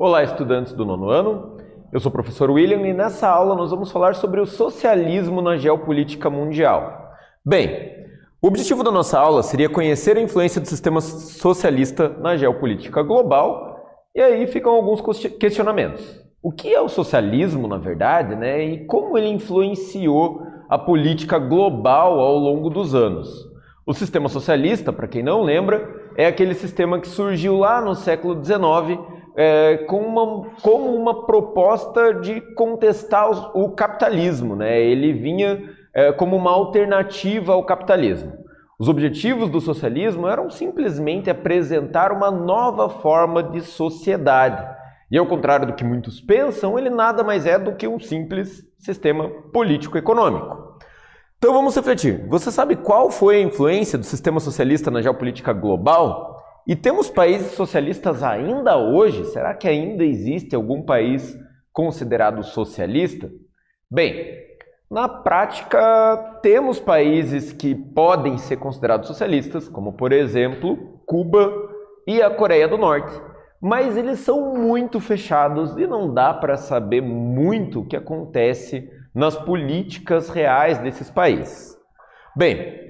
Olá, estudantes do nono ano. Eu sou o professor William e nessa aula nós vamos falar sobre o socialismo na geopolítica mundial. Bem, o objetivo da nossa aula seria conhecer a influência do sistema socialista na geopolítica global e aí ficam alguns questionamentos. O que é o socialismo, na verdade, e como ele influenciou a política global ao longo dos anos? O sistema socialista, para quem não lembra, é aquele sistema que surgiu lá no século XIX como uma proposta de contestar o capitalismo. Ele vinha como uma alternativa ao capitalismo. Os objetivos do socialismo eram simplesmente apresentar uma nova forma de sociedade. E ao contrário do que muitos pensam, ele nada mais é do que um simples sistema político-econômico. Então vamos refletir. Você sabe qual foi a influência do sistema socialista na geopolítica global? E temos países socialistas ainda hoje? Será que ainda existe algum país considerado socialista? Bem, na prática temos países que podem ser considerados socialistas, como por exemplo Cuba e a Coreia do Norte. Mas eles são muito fechados e não dá para saber muito o que acontece nas políticas reais desses países. Bem,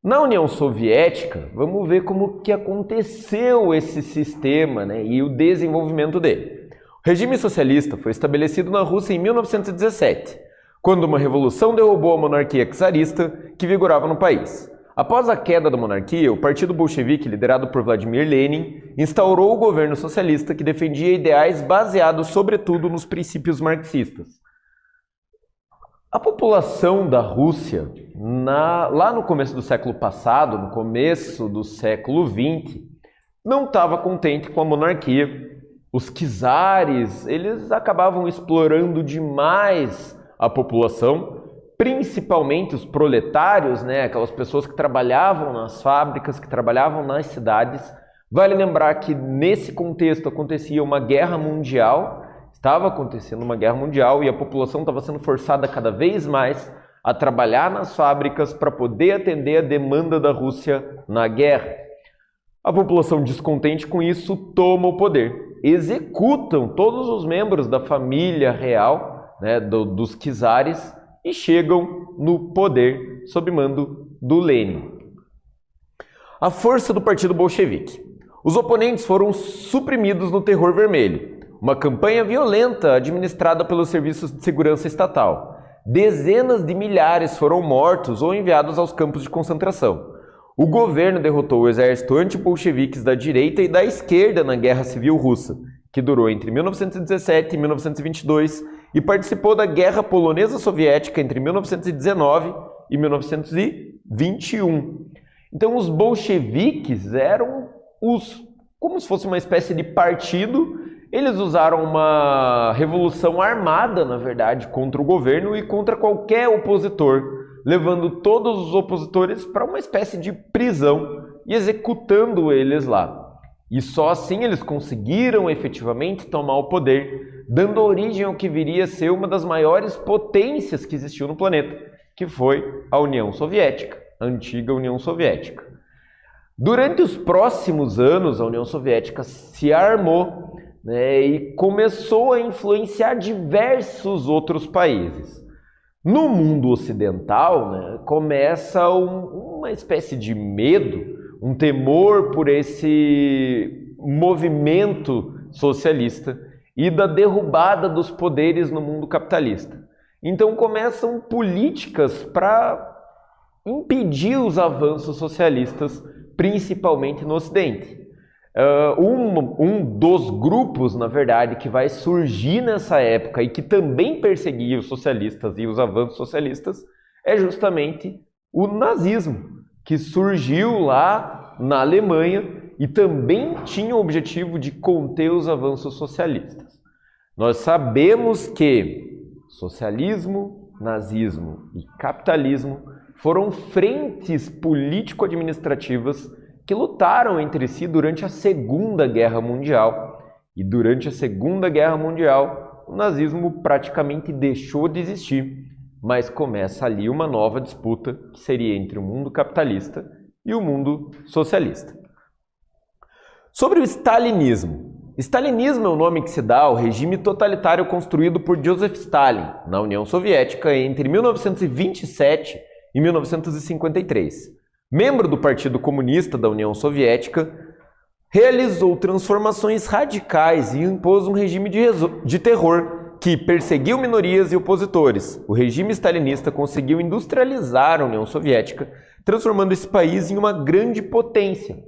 na União Soviética, vamos ver como que aconteceu esse sistema e o desenvolvimento dele. O regime socialista foi estabelecido na Rússia em 1917, quando uma revolução derrubou a monarquia czarista que vigorava no país. Após a queda da monarquia, o Partido Bolchevique, liderado por Vladimir Lenin, instaurou o governo socialista que defendia ideais baseados sobretudo nos princípios marxistas. A população da Rússia, lá no começo do século passado, no começo do século XX, não estava contente com a monarquia. Os czares, eles acabavam explorando demais a população, principalmente os proletários, aquelas pessoas que trabalhavam nas fábricas, que trabalhavam nas cidades. Vale lembrar que nesse contexto acontecia uma guerra mundial. Estava acontecendo uma guerra mundial e a população estava sendo forçada cada vez mais a trabalhar nas fábricas para poder atender a demanda da Rússia na guerra. A população descontente com isso toma o poder. Executam todos os membros da família real, dos czares, e chegam no poder sob mando do Lenin. A força do Partido Bolchevique. Os oponentes foram suprimidos no Terror Vermelho, uma campanha violenta administrada pelos serviços de segurança estatal. Dezenas de milhares foram mortos ou enviados aos campos de concentração. O governo derrotou o exército anti-bolcheviques da direita e da esquerda na Guerra Civil Russa, que durou entre 1917 e 1922, e participou da Guerra Polonesa-Soviética entre 1919 e 1921. Então os bolcheviques eram como se fosse uma espécie de partido. Eles usaram uma revolução armada, na verdade, contra o governo e contra qualquer opositor, levando todos os opositores para uma espécie de prisão e executando eles lá. E só assim eles conseguiram efetivamente tomar o poder, dando origem ao que viria a ser uma das maiores potências que existiu no planeta, que foi a União Soviética, a antiga União Soviética. Durante os próximos anos, a União Soviética se armou e começou a influenciar diversos outros países. No mundo ocidental, começa uma espécie de medo, um temor por esse movimento socialista e da derrubada dos poderes no mundo capitalista. Então começam políticas para impedir os avanços socialistas, principalmente no Ocidente. Um dos grupos, na verdade, que vai surgir nessa época e que também perseguia os socialistas e os avanços socialistas é justamente o nazismo, que surgiu lá na Alemanha e também tinha o objetivo de conter os avanços socialistas. Nós sabemos que socialismo, nazismo e capitalismo foram frentes político-administrativas que lutaram entre si durante a Segunda Guerra Mundial. E durante a Segunda Guerra Mundial, o nazismo praticamente deixou de existir, mas começa ali uma nova disputa, que seria entre o mundo capitalista e o mundo socialista. Sobre o stalinismo. Stalinismo é o nome que se dá ao regime totalitário construído por Joseph Stalin na União Soviética entre 1927 e 1953. Membro do Partido Comunista da União Soviética, realizou transformações radicais e impôs um regime de terror que perseguiu minorias e opositores. O regime stalinista conseguiu industrializar a União Soviética, transformando esse país em uma grande potência.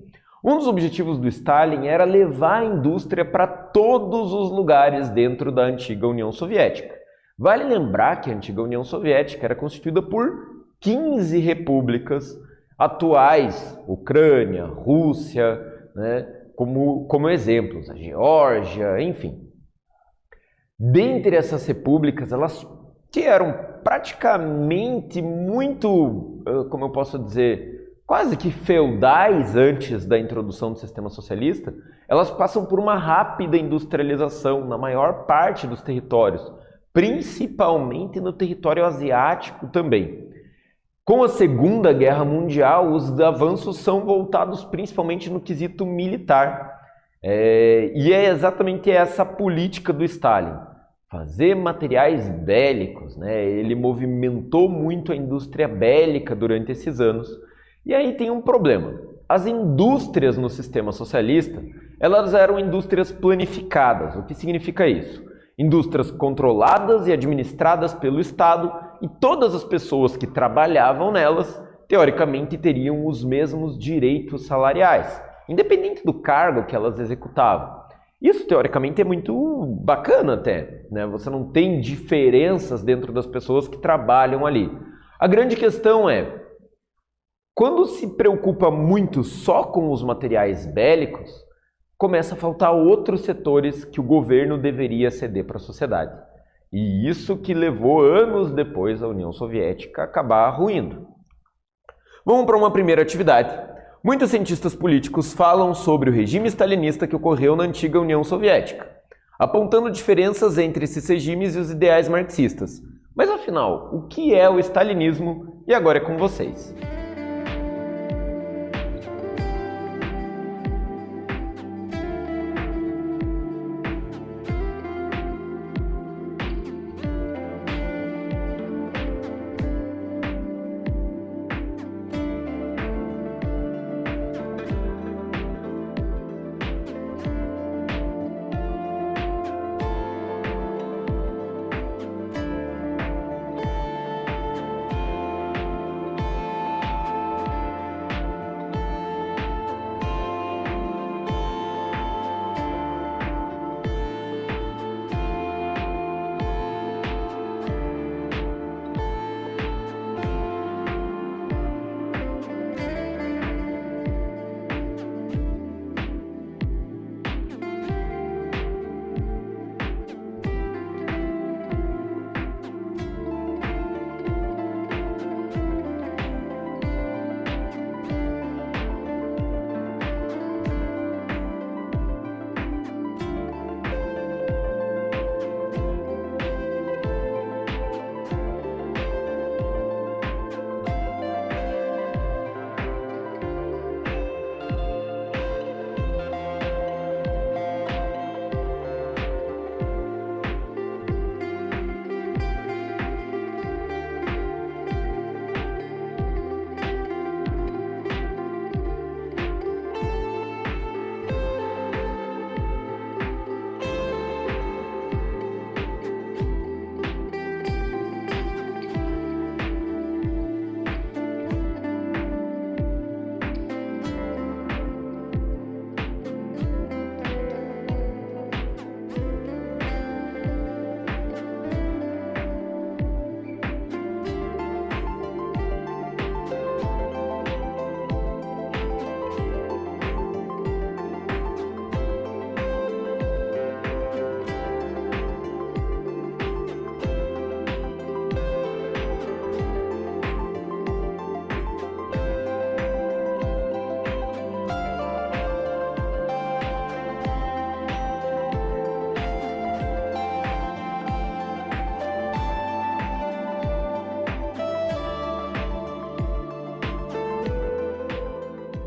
Um dos objetivos do Stalin era levar a indústria para todos os lugares dentro da antiga União Soviética. Vale lembrar que a antiga União Soviética era constituída por 15 repúblicas atuais, Ucrânia, Rússia, né, como exemplos, a Geórgia, enfim. Dentre essas repúblicas, elas que eram praticamente muito, como eu posso dizer, quase que feudais antes da introdução do sistema socialista, elas passam por uma rápida industrialização na maior parte dos territórios, principalmente no território asiático também. Com a Segunda Guerra Mundial, os avanços são voltados principalmente no quesito militar. E é exatamente essa política do Stalin, fazer materiais bélicos, né? Ele movimentou muito a indústria bélica durante esses anos. E aí tem um problema. As indústrias no sistema socialista, elas eram indústrias planificadas. O que significa isso? Indústrias controladas e administradas pelo Estado, e todas as pessoas que trabalhavam nelas, teoricamente, teriam os mesmos direitos salariais, independente do cargo que elas executavam. Isso, teoricamente, é muito bacana até, né? Você não tem diferenças dentro das pessoas que trabalham ali. A grande questão é, quando se preocupa muito só com os materiais bélicos, começa a faltar outros setores que o governo deveria ceder para a sociedade. E isso que levou anos depois a União Soviética a acabar ruindo. Vamos para uma primeira atividade. Muitos cientistas políticos falam sobre o regime stalinista que ocorreu na antiga União Soviética, apontando diferenças entre esses regimes e os ideais marxistas. Mas afinal, o que é o stalinismo? E agora é com vocês.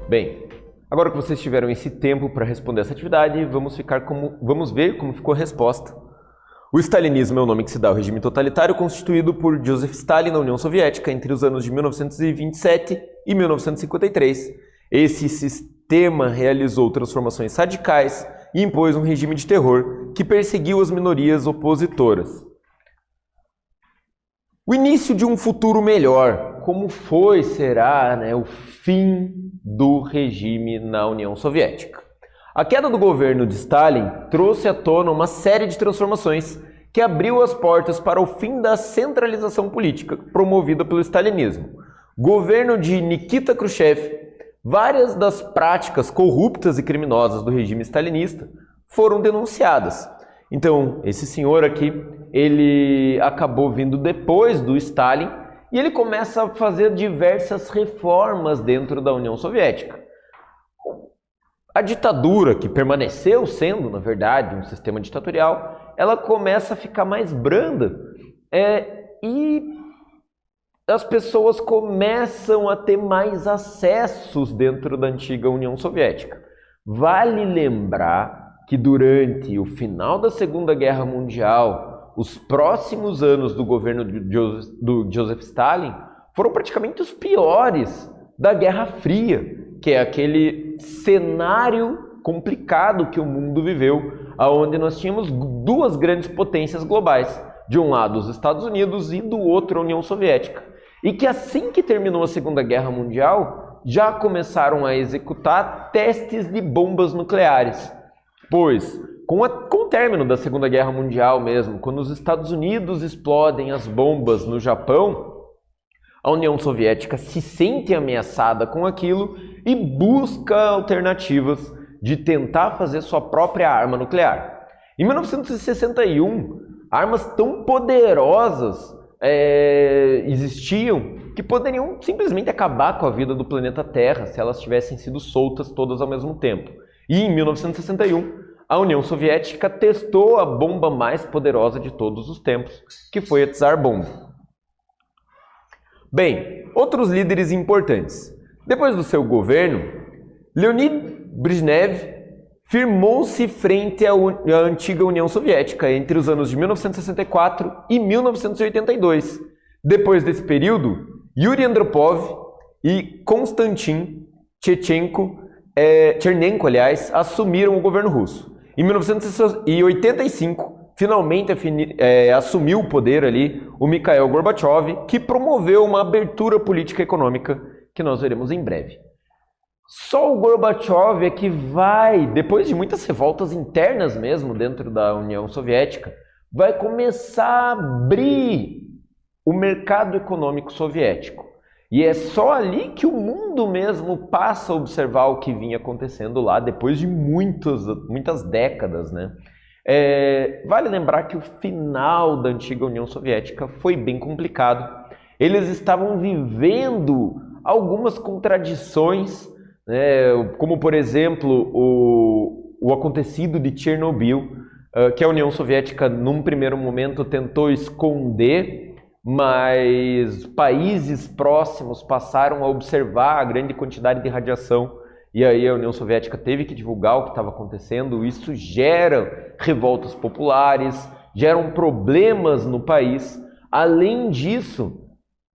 Bem, Agora que vocês tiveram esse tempo para responder essa atividade, vamos ver como ficou a resposta. O stalinismo é o nome que se dá ao regime totalitário constituído por Joseph Stalin na União Soviética entre os anos de 1927 e 1953. Esse sistema realizou transformações radicais e impôs um regime de terror que perseguiu as minorias opositoras. O início de um futuro melhor. Como será o fim do regime na União Soviética? A queda do governo de Stalin trouxe à tona uma série de transformações que abriu as portas para o fim da centralização política promovida pelo stalinismo. Governo de Nikita Khrushchev, várias das práticas corruptas e criminosas do regime stalinista foram denunciadas. Então, esse senhor aqui, ele acabou vindo depois do Stalin e ele começa a fazer diversas reformas dentro da União Soviética. A ditadura, que permaneceu sendo, na verdade, um sistema ditatorial, ela começa a ficar mais branda e as pessoas começam a ter mais acessos dentro da antiga União Soviética. Vale lembrar que durante o final da Segunda Guerra Mundial, os próximos anos do governo do Joseph Stalin foram praticamente os piores da Guerra Fria, que é aquele cenário complicado que o mundo viveu, onde nós tínhamos duas grandes potências globais, de um lado os Estados Unidos e do outro a União Soviética. E que assim que terminou a Segunda Guerra Mundial, já começaram a executar testes de bombas nucleares. Pois, com o término da Segunda Guerra Mundial mesmo, quando os Estados Unidos explodem as bombas no Japão, a União Soviética se sente ameaçada com aquilo e busca alternativas de tentar fazer sua própria arma nuclear. Em 1961, armas tão poderosas existiam que poderiam simplesmente acabar com a vida do planeta Terra se elas tivessem sido soltas todas ao mesmo tempo. E em 1961, a União Soviética testou a bomba mais poderosa de todos os tempos, que foi a Tsar Bomba. Bem, outros líderes importantes. Depois do seu governo, Leonid Brezhnev firmou-se frente à antiga União Soviética entre os anos de 1964 e 1982. Depois desse período, Yuri Andropov e Konstantin Chernenko, assumiram o governo russo. Em 1985, finalmente assumiu o poder ali o Mikhail Gorbachev, que promoveu uma abertura política e econômica que nós veremos em breve. Só o Gorbachev é que vai, depois de muitas revoltas internas mesmo dentro da União Soviética, vai começar a abrir o mercado econômico soviético. E é só ali que o mundo mesmo passa a observar o que vinha acontecendo lá, depois de muitas décadas, né? Vale lembrar que o final da antiga União Soviética foi bem complicado. Eles estavam vivendo algumas contradições, como, por exemplo, o acontecido de Chernobyl, que a União Soviética, num primeiro momento, tentou esconder, mas países próximos passaram a observar a grande quantidade de radiação e aí a União Soviética teve que divulgar o que estava acontecendo. Isso gera revoltas populares, geram problemas no país. Além disso,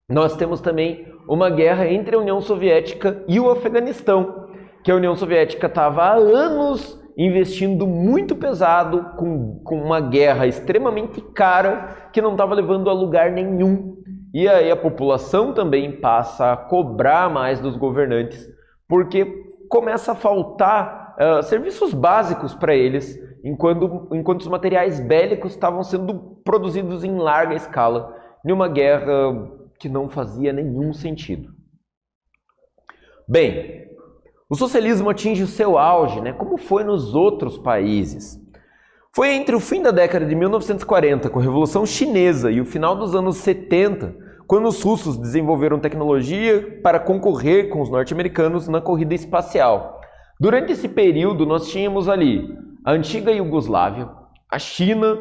nós temos também uma guerra entre a União Soviética e o Afeganistão, que a União Soviética estava há anos investindo muito pesado com uma guerra extremamente cara que não estava levando a lugar nenhum. E aí a população também passa a cobrar mais dos governantes, porque começa a faltar serviços básicos para eles, enquanto os materiais bélicos estavam sendo produzidos em larga escala, em uma guerra que não fazia nenhum sentido. Bem, o socialismo atinge o seu auge, como foi nos outros países. Foi entre o fim da década de 1940, com a Revolução Chinesa, e o final dos anos 70, quando os russos desenvolveram tecnologia para concorrer com os norte-americanos na corrida espacial. Durante esse período, nós tínhamos ali a antiga Iugoslávia, a China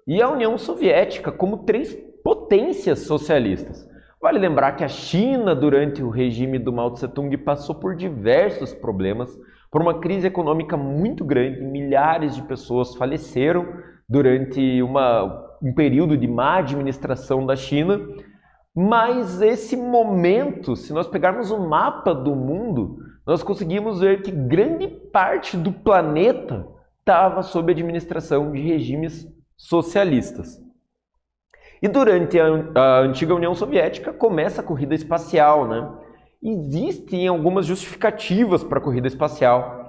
e a União Soviética como três potências socialistas. Vale lembrar que a China, durante o regime do Mao Tse-tung, passou por diversos problemas, por uma crise econômica muito grande, milhares de pessoas faleceram durante um período de má administração da China, mas esse momento, se nós pegarmos o mapa do mundo, nós conseguimos ver que grande parte do planeta estava sob administração de regimes socialistas. E durante a antiga União Soviética começa a corrida espacial, né? Existem algumas justificativas para a corrida espacial.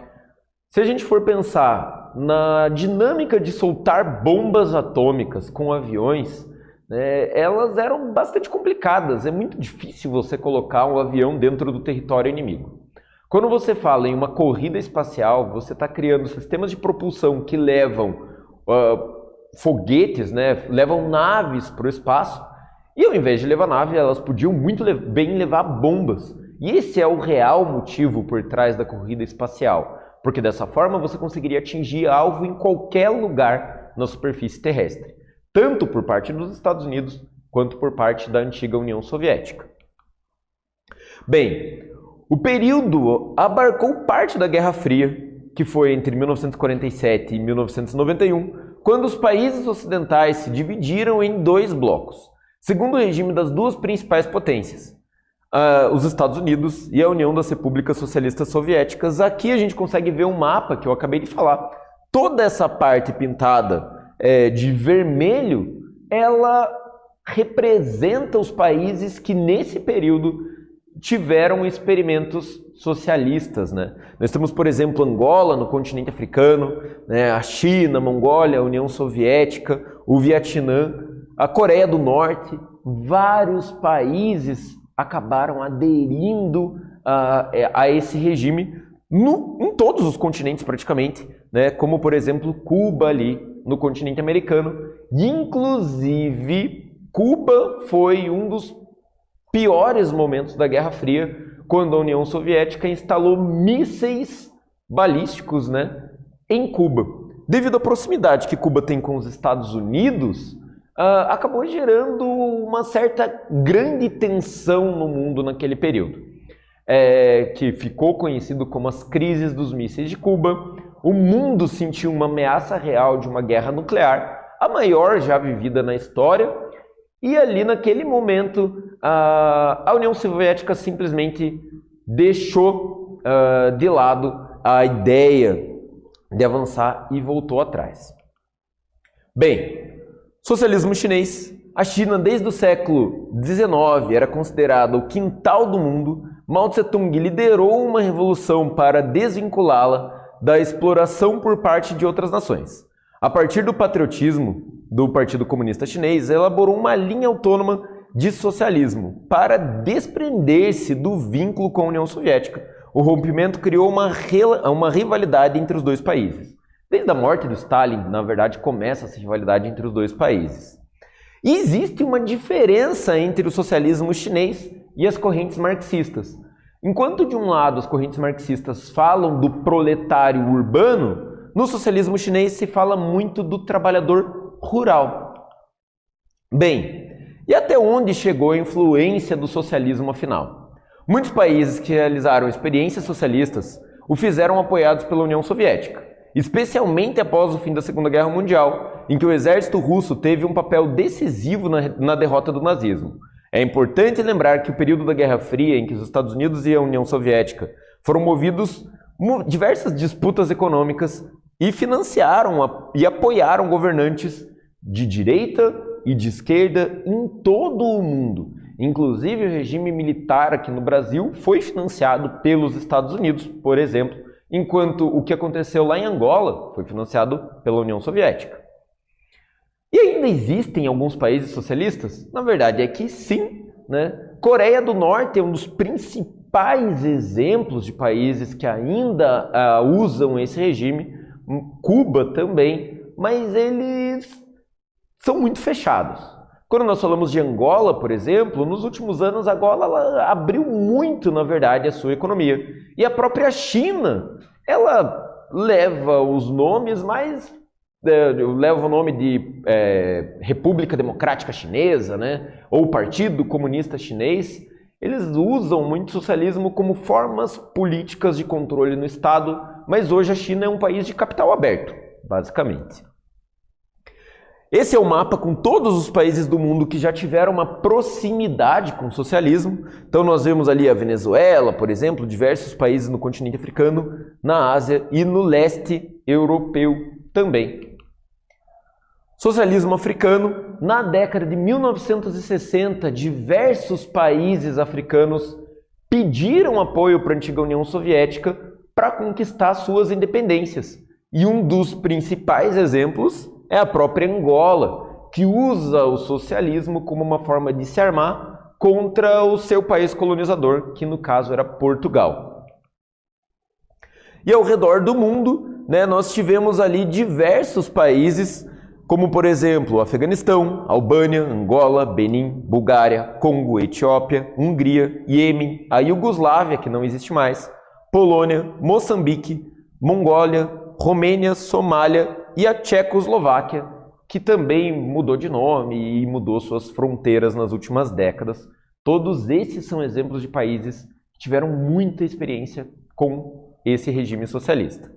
Se a gente for pensar na dinâmica de soltar bombas atômicas com aviões, elas eram bastante complicadas. É muito difícil você colocar um avião dentro do território inimigo. Quando você fala em uma corrida espacial, você está criando sistemas de propulsão que levam foguetes, levam naves para o espaço, e ao invés de levar nave, elas podiam muito bem levar bombas. E esse é o real motivo por trás da corrida espacial, porque dessa forma você conseguiria atingir alvo em qualquer lugar na superfície terrestre, tanto por parte dos Estados Unidos quanto por parte da antiga União Soviética. Bem, o período abarcou parte da Guerra Fria, que foi entre 1947 e 1991, quando os países ocidentais se dividiram em dois blocos, segundo o regime das duas principais potências, os Estados Unidos e a União das Repúblicas Socialistas Soviéticas. Aqui a gente consegue ver um mapa que eu acabei de falar. Toda essa parte pintada de vermelho, ela representa os países que nesse período tiveram experimentos socialistas, né? Nós temos, por exemplo, Angola no continente africano, a China, a Mongólia, a União Soviética, o Vietnã, a Coreia do Norte. Vários países acabaram aderindo a esse regime em todos os continentes praticamente, como por exemplo Cuba ali no continente americano. E, inclusive, Cuba foi um dos piores momentos da Guerra Fria, quando a União Soviética instalou mísseis balísticos, em Cuba. Devido à proximidade que Cuba tem com os Estados Unidos, acabou gerando uma certa grande tensão no mundo naquele período, que ficou conhecido como as crises dos mísseis de Cuba. O mundo sentiu uma ameaça real de uma guerra nuclear, a maior já vivida na história, e ali naquele momento a União Soviética simplesmente deixou de lado a ideia de avançar e voltou atrás. Bem, socialismo chinês. A China, desde o século XIX, era considerada o quintal do mundo. Mao Tse-tung liderou uma revolução para desvinculá-la da exploração por parte de outras nações. A partir do patriotismo do Partido Comunista Chinês, elaborou uma linha autônoma de socialismo para desprender-se do vínculo com a União Soviética. O rompimento criou uma rivalidade entre os dois países. Desde a morte do Stalin, na verdade, começa essa rivalidade entre os dois países. E existe uma diferença entre o socialismo chinês e as correntes marxistas. Enquanto, de um lado, as correntes marxistas falam do proletário urbano, no socialismo chinês se fala muito do trabalhador rural. Bem, e até onde chegou a influência do socialismo afinal? Muitos países que realizaram experiências socialistas o fizeram apoiados pela União Soviética, especialmente após o fim da Segunda Guerra Mundial, em que o exército russo teve um papel decisivo na derrota do nazismo. É importante lembrar que o período da Guerra Fria, em que os Estados Unidos e a União Soviética foram movidos diversas disputas econômicas e financiaram e apoiaram governantes de direita e de esquerda em todo o mundo. Inclusive, o regime militar aqui no Brasil foi financiado pelos Estados Unidos, por exemplo, enquanto o que aconteceu lá em Angola foi financiado pela União Soviética. E ainda existem alguns países socialistas? Na verdade é que sim, Coreia do Norte é um dos principais exemplos de países que ainda usam esse regime, Cuba também, mas eles são muito fechados. Quando nós falamos de Angola, por exemplo, nos últimos anos Angola ela abriu muito, na verdade, a sua economia. E a própria China, ela leva os nomes mais... leva o nome de República Democrática Chinesa, ou Partido Comunista Chinês, eles usam muito socialismo como formas políticas de controle no Estado, mas hoje a China é um país de capital aberto, basicamente. Esse é o mapa com todos os países do mundo que já tiveram uma proximidade com o socialismo. Então nós vemos ali a Venezuela, por exemplo, diversos países no continente africano, na Ásia e no leste europeu também. Socialismo africano, na década de 1960, diversos países africanos pediram apoio para a antiga União Soviética para conquistar suas independências. E um dos principais exemplos é a própria Angola, que usa o socialismo como uma forma de se armar contra o seu país colonizador, que no caso era Portugal. E ao redor do mundo, nós tivemos ali diversos países, como por exemplo Afeganistão, Albânia, Angola, Benin, Bulgária, Congo, Etiópia, Hungria, Iêmen, a Iugoslávia, que não existe mais, Polônia, Moçambique, Mongólia, Romênia, Somália e a Tchecoslováquia, que também mudou de nome e mudou suas fronteiras nas últimas décadas. Todos esses são exemplos de países que tiveram muita experiência com esse regime socialista.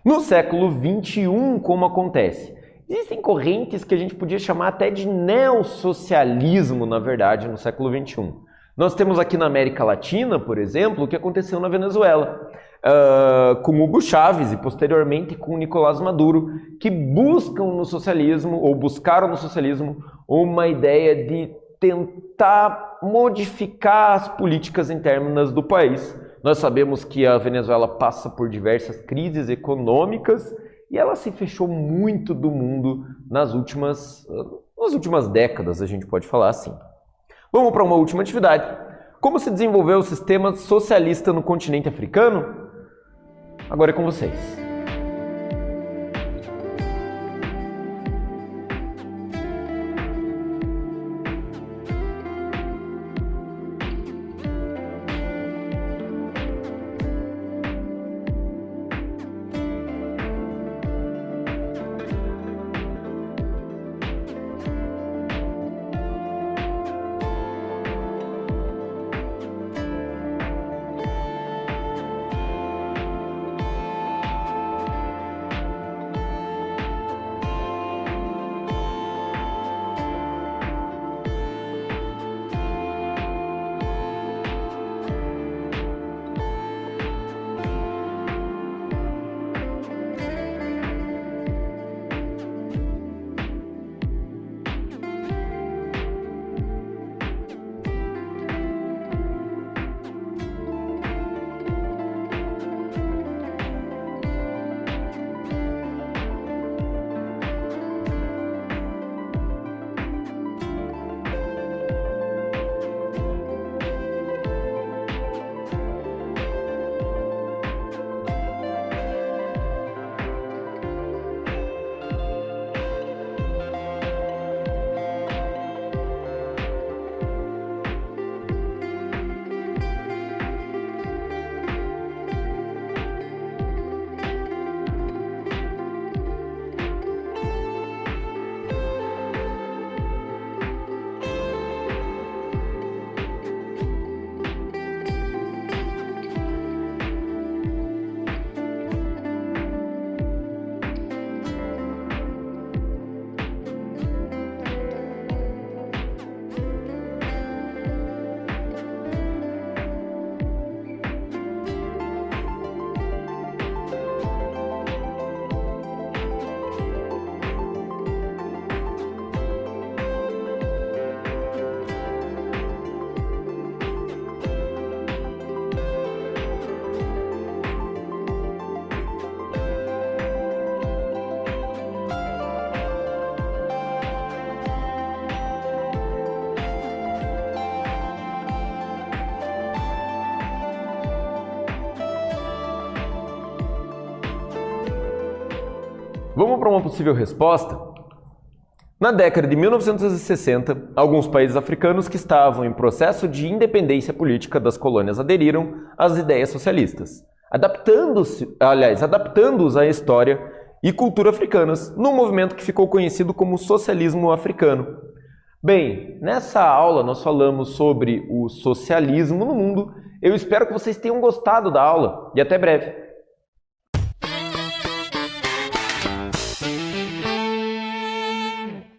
No século XXI, como acontece? Existem correntes que a gente podia chamar até de neossocialismo, na verdade, no século XXI. Nós temos aqui na América Latina, por exemplo, o que aconteceu na Venezuela, com Hugo Chávez e posteriormente com Nicolás Maduro, que buscam no socialismo, ou buscaram no socialismo, uma ideia de tentar modificar as políticas internas do país. Nós sabemos que a Venezuela passa por diversas crises econômicas e ela se fechou muito do mundo nas últimas décadas, a gente pode falar assim. Vamos para uma última atividade. Como se desenvolveu o sistema socialista no continente africano? Agora é com vocês. Vamos para uma possível resposta? Na década de 1960, alguns países africanos que estavam em processo de independência política das colônias aderiram às ideias socialistas, adaptando-os à história e cultura africanas, num movimento que ficou conhecido como socialismo africano. Bem, nessa aula nós falamos sobre o socialismo no mundo. Eu espero que vocês tenham gostado da aula e até breve.